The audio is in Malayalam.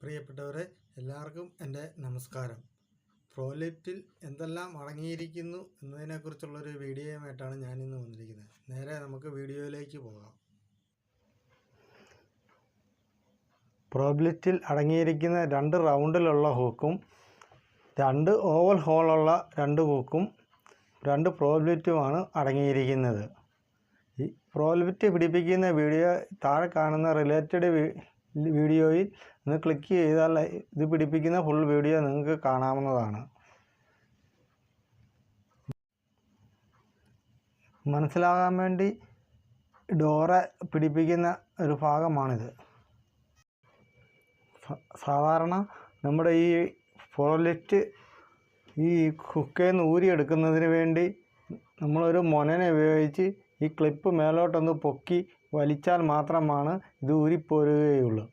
പ്രിയപ്പെട്ടവരെ, എല്ലാവർക്കും എൻ്റെ നമസ്കാരം. പ്രോലിഫ്റ്റിൽ എന്തെല്ലാം അടങ്ങിയിരിക്കുന്നു എന്നതിനെക്കുറിച്ചുള്ളൊരു വീഡിയോയുമായിട്ടാണ് ഞാനിന്ന് വന്നിരിക്കുന്നത്. നേരെ നമുക്ക് വീഡിയോയിലേക്ക് പോകാം. പ്രോലിഫ്റ്റിൽ അടങ്ങിയിരിക്കുന്ന 2 റൗണ്ടിലുള്ള ഹൂക്കും 2 ഓവൽ ഹോളുള്ള 2 ഹൂക്കും 2 പ്രോലിഫ്റ്റുമാണ് അടങ്ങിയിരിക്കുന്നത്. ഈ പ്രോലിഫ്റ്റ് പിടിപ്പിക്കുന്ന വീഡിയോ താഴെ കാണുന്ന റിലേറ്റഡ് വീഡിയോയിൽ ഒന്ന് ക്ലിക്ക് ചെയ്താൽ ഇത് പിടിപ്പിക്കുന്ന ഫുൾ വീഡിയോ നിങ്ങൾക്ക് കാണാവുന്നതാണ്. മനസ്സിലാകാൻ വേണ്ടി ഡോറ പിടിപ്പിക്കുന്ന ഒരു ഭാഗമാണിത്. സാധാരണ നമ്മുടെ ഈ പ്രോലിഫ്റ്റ് ഈ ഹുക്കയിൽ നിന്ന് ഊരിയെടുക്കുന്നതിന് വേണ്ടി നമ്മളൊരു മൊനനെ ഉപയോഗിച്ച് ഈ ക്ലിപ്പ് മേലോട്ടൊന്ന് പൊക്കി വലിച്ചാൽ മാത്രമാണ് ഇത് ഊരിപ്പോരുകയുള്ളൂ.